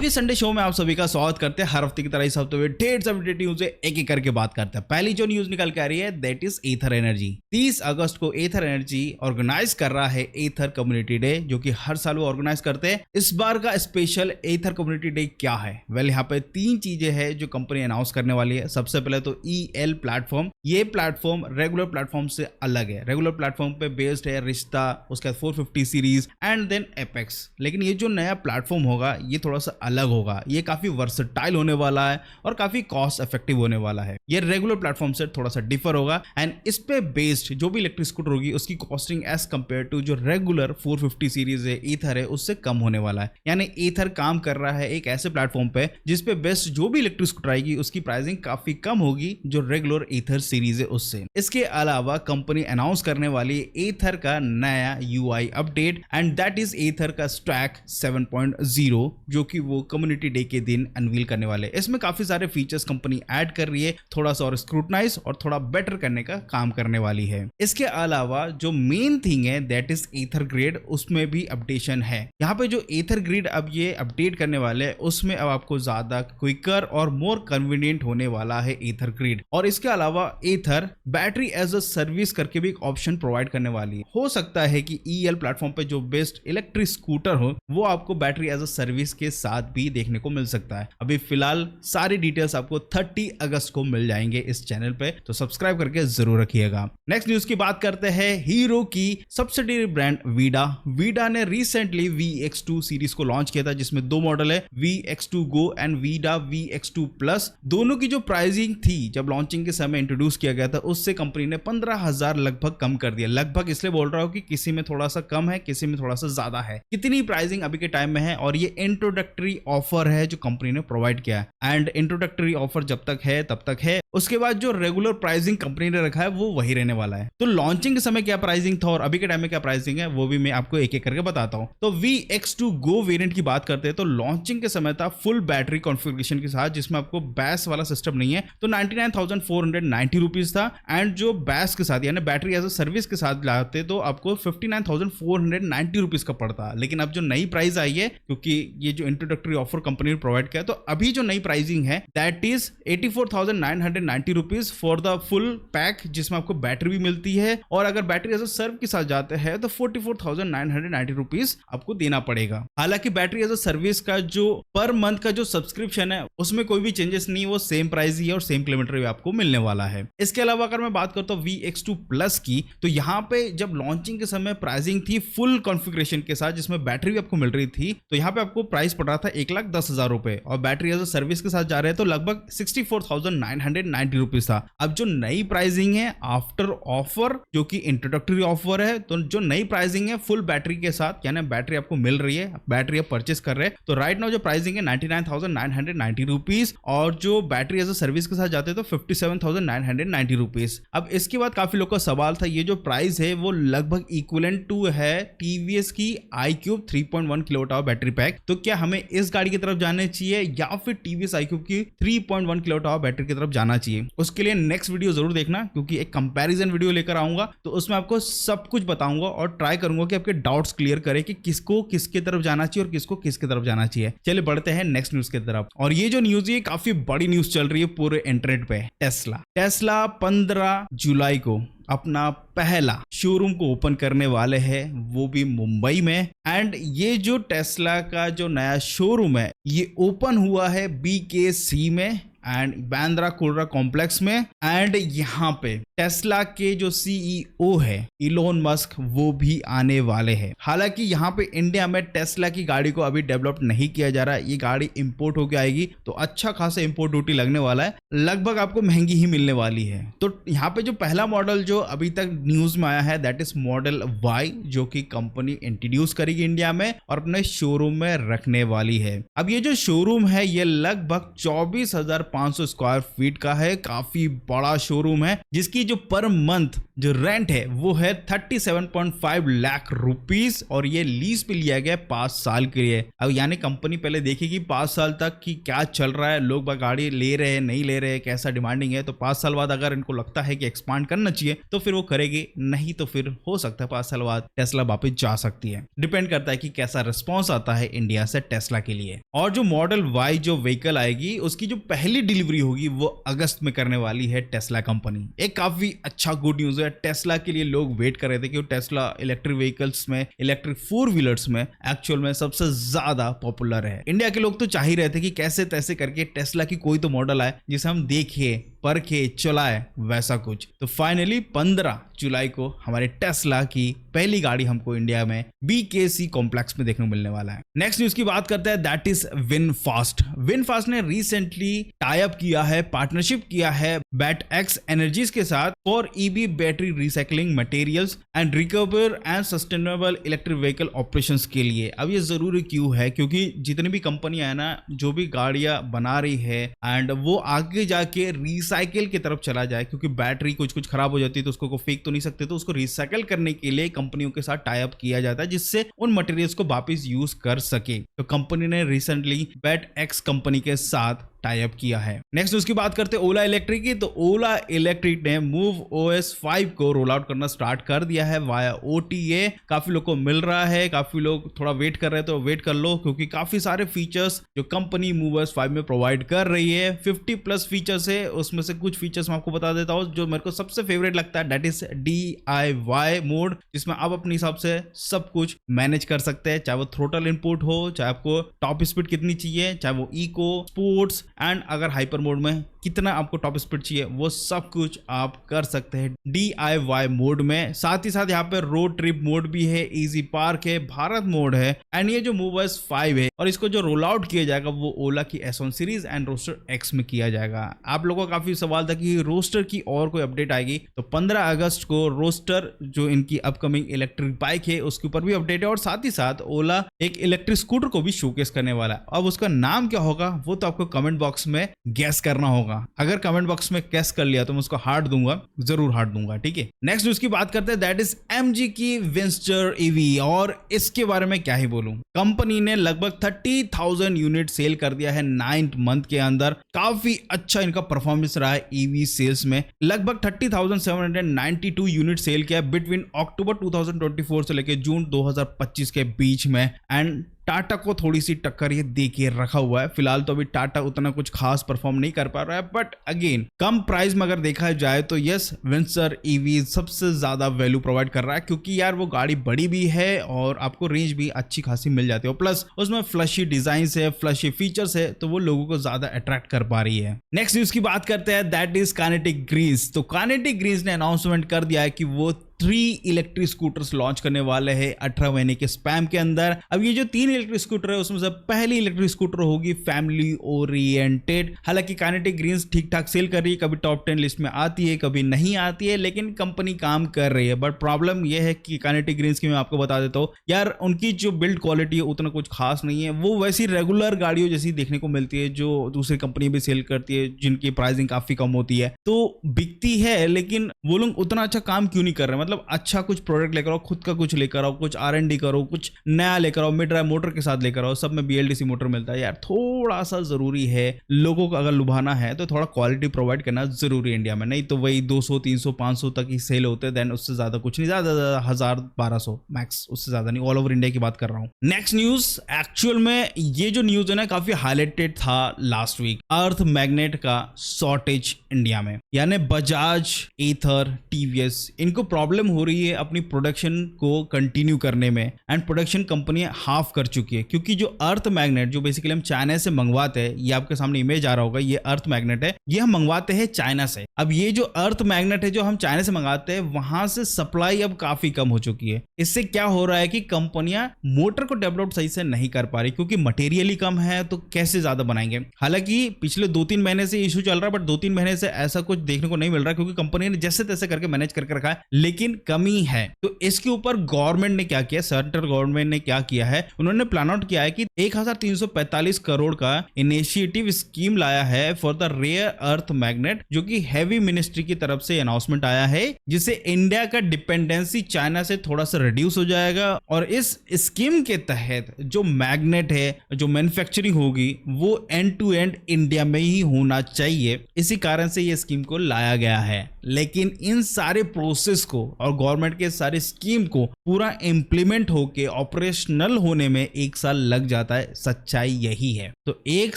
TV Sunday show में आप सभी का स्वागत करते हैं। हर हफ्ते की तरह इस हफ्ते में ढेर सारी अपडेट न्यूज़ एक एक करके बात करते हैं। पहली जो न्यूज़ निकल के आ रही है दैट इज एथर एनर्जी। 30 अगस्त को एथर एनर्जी ऑर्गेनाइज कर रहा है एथर कम्युनिटी डे, जो कि हर साल वो ऑर्गेनाइज करते हैं। इस बार का स्पेशल एथर कम्युनिटी डे क्या है? यहाँ पे 3 चीजें हैं जो कंपनी अनाउंस करने वाली है। सबसे पहले तो EL प्लेटफॉर्म। ये प्लेटफॉर्म रेगुलर प्लेटफॉर्म से अलग है। रेगुलर प्लेटफॉर्म पे बेस्ड है रिश्ता, उसके बाद 450 सीरीज एंड देन एपेक्स। लेकिन ये जो नया प्लेटफॉर्म होगा ये थोड़ा सा अलग होगा। ये काफी वर्सेटाइल होने वाला है और काफी कॉस्ट इफेक्टिव होने वाला है। ये रेगुलर प्लेटफॉर्म से थोड़ा सा डिफर होगा एंड इस पे बेस्ड जो भी इलेक्ट्रिक स्कूटर होगी उसकी कॉस्टिंग एज कंपेयर टू जो रेगुलर 450 सीरीज है ईथर है उससे कम होने वाला है। यानी ईथर काम कर रहा है एक ऐसे प्लेटफॉर्म पे जिसपे बेस्ट जो भी इलेक्ट्रिक स्कूटर आएगी उसकी प्राइसिंग काफी कम होगी जो रेगुलर ईथर सीरीज है उससे। इसके अलावा कंपनी अनाउंस करने वाली ईथर का नया UI update and that is ether का स्टैक 7.0 जो कि वो कम्युनिटी डे के दिन अनवील करने वाले। इसमें काफी सारे फीचर्स कंपनी ऐड कर रही है, थोड़ा सा और स्क्रूटनाइज और थोड़ा बेटर करने का काम करने वाली है। इसके अलावा जो मेन थिंग है दैट इज ईथर ग्रिड, उसमें भी अपडेशन है। यहाँ पे जो ईथर ग्रिड अब ये अपडेट करने वाले हैं उसमें अब आपको ज्यादा क्विकर और मोर कन्वीनियंट होने वाला है ईथर ग्रिड। और इसके अलावा either battery as a service करके भी एक ऑप्शन प्रोवाइड करने वाली है। हो सकता है कि EL प्लेटफॉर्म पे जो बेस्ट इलेक्ट्रिक स्कूटर हो वो आपको बैटरी एज अ सर्विस के साथ भी देखने को मिल सकता है। अभी फिलहाल सारी डिटेल्स आपको 30 अगस्त को मिल जाएंगे इस चैनल पे, तो सब्सक्राइब करके जरूर रखिएगा। नेक्स्ट न्यूज की बात करते हैं। हीरो की सब्सिडियरी ब्रांड वीडा ने रिसेंटली VX2 सीरीज को लॉन्च किया था जिसमें 2 मॉडल है, VX2 Go and Vida VX2 plus. दोनों की जो प्राइसिंग थी जब लॉन्चिंग के समय इंट्रोड्यूस किया गया था उससे कंपनी ने 15,000 लगभग कम कर दिया। लगभग इसलिए बोल रहा हूं कि किसी में थोड़ा सा कम है, किसी में थोड़ा सा ज्यादा है। कितनी प्राइसिंग अभी के टाइम में है और ये इंट्रोडक्टरी ऑफर है जो कंपनी ने प्रोवाइड किया है एंड इंट्रोडक्टरी ऑफर जब तक है तब तक है। उसके बाद जो रेगुलर प्राइसिंग कंपनी ने रखा है वो वही रहने वाला है। तो लॉन्चिंग के समय क्या प्राइसिंग था और अभी के टाइम में क्या प्राइसिंग है वो भी मैं आपको एक एक करके बताता हूं। तो VX2 Go वेरिएंट की बात करते हैं तो लॉन्चिंग के समय था फुल बैटरी कॉन्फ़िगरेशन के साथ जिसमें आपको बैस वाला सिस्टम नहीं है, तो 99,490 रुपीज था। एंड जो बैस के साथ यानी बैटरी एज अ सर्विस के साथ लाते तो आपको 59,490 रुपीज का पड़ता। लेकिन अब जो नई प्राइस आई है, क्योंकि ये जो इंट्रोडक्टरी ऑफर कंपनी ने प्रोवाइड किया, तो अभी जो नई प्राइसिंग है that is 84,990 rupees for the full pack जिसमें आपको बैटरी भी मिलती है और अगर बैटरी एज अ सर्व के साथ जाते हैं तो 44,990 रुपीज आपको देना पड़ेगा। हालांकि बैटरी एज अ सर्विस का जो पर मंथ का जो सब्सक्रिप्शन है उसमें कोई भी चेंजेस नहीं, वो सेम प्राइस ही है और सेम किलोमीटर भी आपको मिलने वाला है। इसके अलावा अगर मैं बात करता हूँ VX2 प्लस की, तो यहाँ पे जब लॉन्चिंग के समय प्राइसिंग थी फुल कॉन्फ़िगरेशन के साथ जिसमें बैटरी भी आपको मिल रही थी, तो यहाँ पे आपको प्राइस पड़ रहा था 1,10,000 रुपए और बैटरी एज अ सर्विस के साथ जा रहे हैं तो लगभग 64,990 रुपीज था। अब जो नई प्राइसिंग है आफ्टर ऑफर जो कि इंट्रोडक्टरी ऑफर है, तो जो नई प्राइसिंग है फुल बैटरी के साथ यानी बैटरी आपको मिल रही है, बैटरी आप परचेस कर रहे हैं, तो राइट नाउ जो प्राइसिंग है 99,990 रुपीज और जो बैटरी एज अ सर्विस के साथ जाते हैं तो 57,990 रुपीज। अब इसके बाद काफी लोग का सवाल था ये जो प्राइस है वो लगभग इक्विवेलेंट टू है TVS की iQube 3.1 kWh बैटरी पैक। तो क्या हमें इस गाड़ी की तरफ जाना चाहिए या फिर TVS iQube की 3.1 kWh बैटरी की तरफ जाना चाहिए? उसके लिए नेक्स्ट वीडियो जरूर देखना क्योंकि एक कंपैरिजन वीडियो लेकर आऊंगा, तो उसमें आपको सब कुछ बताऊंगा और ट्राई करूंगा कि आपके डाउट्स क्लियर करे कि किसको किसकी तरफ जाना चाहिए और किसको किसकी तरफ जाना चाहिए। चलिए बढ़ते हैं नेक्स्ट न्यूज की तरफ। और ये जो न्यूज है काफी बड़ी न्यूज चल रही है पूरे इंटरनेट पे। टेस्ला 15 जुलाई को अपना पहला शोरूम को ओपन करने वाले हैं, वो भी मुंबई में। एंड ये जो टेस्ला का जो नया शोरूम है ये ओपन हुआ है BKC में एंड बांद्रा कुर्ला कॉम्प्लेक्स में। एंड यहाँ पे टेस्ला के जो CEO है इलोन मस्क वो भी आने वाले हैं। हालांकि यहाँ पे इंडिया में टेस्ला की गाड़ी को अभी डेवलप नहीं किया जा रहा है, ये गाड़ी इंपोर्ट होकर आएगी तो अच्छा खासा इंपोर्ट ड्यूटी लगने वाला है, लगभग आपको महंगी ही मिलने वाली है। तो यहाँ पे जो पहला मॉडल जो अभी तक न्यूज में आया है दैट इज मॉडल Y जो कि कंपनी इंट्रोड्यूस करेगी इंडिया में और अपने शोरूम में रखने वाली है। अब ये जो शोरूम है ये लगभग 24,500 स्क्वायर फीट का है, काफी बड़ा शोरूम है जिसकी जो पर मंथ जो रेंट है वो है 37.5 लाख रुपीस और ये लीज पे लिया गया 5 साल के लिए। अब यानी कंपनी पहले देखेगी 5 साल तक कि क्या चल रहा है, लोग गाड़ी ले रहे हैं नहीं ले रहे हैं, कैसा डिमांडिंग है। तो 5 साल बाद अगर इनको लगता है कि एक्सपांड करना चाहिए तो फिर वो करेगी, नहीं तो फिर हो सकता है 5 साल बाद टेस्ला वापस जा सकती है। डिपेंड करता है कि कैसा रिस्पॉन्स आता है इंडिया से टेस्ला के लिए। और जो मॉडल वाई जो व्हीकल आएगी उसकी जो पहली डिलीवरी होगी वो अगस्त में करने वाली है टेस्ला कंपनी। एक काफी अच्छा गुड न्यूज है टेस्ला के लिए। लोग वेट कर रहे थे कि टेस्ला इलेक्ट्रिक व्हीकल्स में, इलेक्ट्रिक 4 व्हीलर्स में एक्चुअल में सबसे ज्यादा पॉपुलर है। इंडिया के लोग तो चाह ही रहे थे कि कैसे तैसे करके टेस्ला की कोई तो मॉडल आए जिसे हम देखे, परखे, चलाए, वैसा कुछ। तो फाइनली 15 जुलाई को हमारे टेस्ला की पहली गाड़ी हमको इंडिया में BKC कॉम्प्लेक्स में देखने को मिलने वाला है। नेक्स्ट न्यूज की बात करते हैं, दैट इज विनफास्ट। विनफास्ट ने रिसेंटली टाई अप किया है, पार्टनरशिप किया है BATX एनर्जीज के साथ for EV battery recycling materials and recover and sustainable electric vehicle operations के लिए। अब ये जरूरी क्यों है, क्योंकि जितनी भी कंपनियां है ना, जो भी गाड़ियां बना रही है एंड वो आगे जाके रिसाइकिल की तरफ चला जाए, क्योंकि बैटरी कुछ खराब हो जाती है तो उसको फेंक तो नहीं सकते, तो उसको रिसाइकिल करने के लिए कंपनियों के साथ टाई अप किया जाता है जिससे उन मटेरियल्स को वापस यूज कर सके। तो कंपनी ने रिसेंटली BATX कंपनी के साथ टाई अप किया है। नेक्स्ट उसकी बात करते हैं ओला इलेक्ट्रिक की। तो ओला इलेक्ट्रिक ने मूव OS 5 को रोल आउट करना स्टार्ट कर दिया है वाया OTA। काफी लोग को मिल रहा है, काफी लोग थोड़ा वेट कर रहे हैं तो वेट कर लो, क्योंकि काफी सारे फीचर्स जो कंपनी मूव OS 5 में प्रोवाइड कर रही है, 50+ फीचर्स है। उसमें से कुछ फीचर्स मैं आपको बता देता हूँ जो मेरे को सबसे फेवरेट लगता है, दैट इज DIY मोड, जिसमें आप अपने हिसाब से सब कुछ मैनेज कर सकते हैं, चाहे वो थ्रोटल इनपुट हो, चाहे आपको टॉप स्पीड कितनी चाहिए, चाहे वो इको, स्पोर्ट्स एंड अगर हाइपर मोड में कितना आपको टॉप स्पीड चाहिए, वो सब कुछ आप कर सकते हैं DIY मोड में। साथ ही साथ यहाँ पे रोड ट्रिप मोड भी है, इजी पार्क है, भारत मोड है एंड ये जो मूव OS 5 है और इसको जो रोल आउट किया जाएगा वो ओला की S1 series and roster X में किया जाएगा। आप लोगों का काफी सवाल था कि रोस्टर की और कोई अपडेट आएगी, तो 15 अगस्त को रोस्टर जो इनकी अपकमिंग इलेक्ट्रिक बाइक है उसके ऊपर भी अपडेट है और साथ ही साथ ओला एक इलेक्ट्रिक स्कूटर को भी शोकेस करने वाला है। अब उसका नाम क्या होगा वो तो आपको कमेंट बॉक्स में गैस करना होगा। अगर कमेंट बॉक्स में गैस कर लिया तो मैं उसको हार्ट दूंगा, जरूर हार्ट दूंगा, ठीक है। नेक्स्ट न्यूज की बात करते हैं, दैट इज MG की विंस्टर EV और इसके बारे में क्या ही बोलूं। कंपनी ने लगभग 30,000 यूनिट सेल कर दिया है 9th मंथ के अंदर। काफी अच्छा इनका परफॉर्मेंस रहा है EV सेल्स में। लगभग 30,792 यूनिट सेल किया बिटवीन अक्टूबर 2024 से लेकर जून 2025 के बीच में एंड टाटा को थोड़ी सी टक्कर ये दे के रखा हुआ है। फिलहाल तो अभी टाटा उतना कुछ खास परफॉर्म नहीं कर पा रहा है, बट अगेन कम प्राइस में अगर देखा जाए तो यस, विंस्टर EV सबसे ज्यादा वैल्यू प्रोवाइड कर रहा है, क्योंकि यार वो गाड़ी बड़ी भी है और आपको रेंज भी अच्छी खासी मिल जाती है, प्लस उसमें फ्लशी डिजाइन है, फ्लशी फीचर्स है, तो वो लोगों को ज्यादा अट्रैक्ट कर पा रही है। नेक्स्ट न्यूज की बात करते हैं, दैट इज काइनेटिक ग्रीन्स। तो काइनेटिक ग्रीन्स ने अनाउंसमेंट कर दिया है कि वो 3 इलेक्ट्रिक स्कूटर्स लॉन्च करने वाले हैं 18 महीने के स्पैम के अंदर। अब ये जो 3 इलेक्ट्रिक स्कूटर है उसमें से पहली इलेक्ट्रिक स्कूटर होगी फैमिली ओरिएंटेड। हालांकि काइनेटिक ग्रीन्स ठीक ठाक सेल कर रही है, कभी टॉप 10 लिस्ट में आती है, कभी नहीं आती है, लेकिन कंपनी काम कर रही है। बट प्रॉब्लम यह है कि काइनेटिक ग्रीन्स की मैं आपको बता देता हूँ यार, उनकी जो बिल्ड क्वालिटी है उतना कुछ खास नहीं है। वो वैसी रेगुलर गाड़ियों जैसी देखने को मिलती है जो दूसरी कंपनी भी सेल करती है, जिनकी प्राइसिंग काफी कम होती है, तो बिकती है, लेकिन वो लोग उतना अच्छा काम क्यों नहीं कर रहे। मतलब अच्छा कुछ प्रोडक्ट लेकर आओ, खुद का कुछ लेकर आओ, कुछ R&D करो, कुछ नया लेकर आओ, मिड ड्राइव मोटर के साथ लेकर आओ, सब में BLDC मोटर मिलता है। यार थोड़ा सा जरूरी है, लोगों को अगर लुभाना है तो थोड़ा क्वालिटी प्रोवाइड करना जरूरी है इंडिया में, नहीं तो वही 200, 300, 500 तक ही सेल होते हैं, देन उससे ज्यादा कुछ नहीं, ज्यादा 1000, 1200 मैक्स, उससे ज्यादा नहीं। ऑल ओवर इंडिया की बात कर रहा हूँ। नेक्स्ट न्यूज, एक्चुअल में ये जो न्यूज है ना काफी हाईलाइटेड था लास्ट वीक, अर्थ मैग्नेट का शॉर्टेज इंडिया में, यानी बजाज, एथर, TVS इनको प्रॉब्लम हो रही है अपनी प्रोडक्शन को कंटिन्यू करने में एंड प्रोडक्शन कंपनियां हाफ कर चुकी है, क्योंकि जो अर्थ मैग्नेट जो बेसिकली हम चाइना से मंगवाते हैं, ये आपके सामने इमेज आ रहा होगा, ये अर्थ मैग्नेट है, ये हम मंगवाते हैं चाइना से। अब ये जो अर्थ मैग्नेट है जो हम चाइना से मंगाते हैं, वहां से सप्लाई अब काफी कम हो चुकी है। इससे क्या हो रहा है कि कंपनियां मोटर को डेवलप सही से नहीं कर पा रही, क्योंकि मटेरियल ही कम है, तो कैसे ज्यादा बनाएंगे। हालांकि पिछले 2-3 महीने से इशू चल रहा है, बट 2-3 महीने से ऐसा कुछ देखने को नहीं मिल रहा, क्योंकि कंपनी ने जैसे तैसे करके मैनेज करके रखा है, लेकिन लेकिन कमी है। तो इसके ऊपर गवर्नमेंट ने क्या किया, सेंट्रल गवर्नमेंट ने क्या किया है, उन्होंने प्लान आउट किया है कि 1345 करोड़ का इनिशिएटिव स्कीम लाया है for the rare earth magnet, जो कि हैवी मिनिस्ट्री की तरफ से अनाउंसमेंट आया है, जिससे इंडिया का डिपेंडेंसी चाइना से थोड़ा सा रिड्यूस हो जाएगा। और इस स्कीम के तहत जो मैग्नेट है, जो मैन्युफैक्चरिंग होगी, वो एंड टू एंड इंडिया में ही होना चाहिए। इसी कारण से ये स्कीम को लाया गया है। लेकिन इन सारे प्रोसेस को और गवर्नमेंट के सारे स्कीम को पूरा इंप्लीमेंट होके ऑपरेशनल होने में 1 साल लग जाता है। सच्चाई यही है। तो 1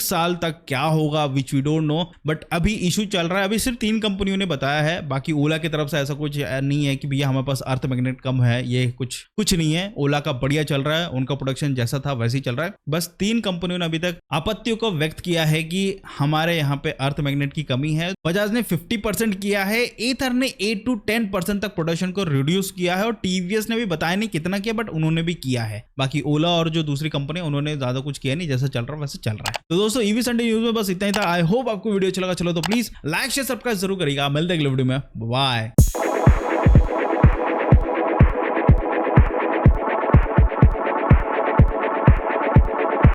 साल तक क्या होगा which we don't know, but अभी इशू चल रहा है। अभी सिर्फ 3 कंपनियों ने बताया है, बाकी ओला की तरफ से ऐसा कुछ नहीं है कि भैया हमारे पास अर्थ मैग्नेट कम है, ये कुछ नहीं है। ओला का बढ़िया चल रहा है, उनका प्रोडक्शन जैसा था वैसे ही चल रहा है। बस 3 कंपनियों ने अभी तक आपत्तियों को व्यक्त किया है कि हमारे यहाँ पे अर्थ मैग्नेट की कमी है। बजाज ने 50% किया है, एथर ने 8 to 10% तक प्रोडक्शन को रिड्यूस किया है, और टीवीएस ने भी बताया नहीं कितना किया, बट उन्होंने भी किया है। बाकी ओला और जो दूसरी कंपनी उन्होंने ज्यादा कुछ किया नहीं, जैसा चल रहा है वैसे चल रहा है। तो दोस्तों ईवी संडे न्यूज में बस इतना ही था। आई होप आपको वीडियो अच्छा लगा। चलो तो प्लीज लाइक शेयर सब्सक्राइब जरूर करिएगा। मिलते हैं अगले वीडियो में। बाय।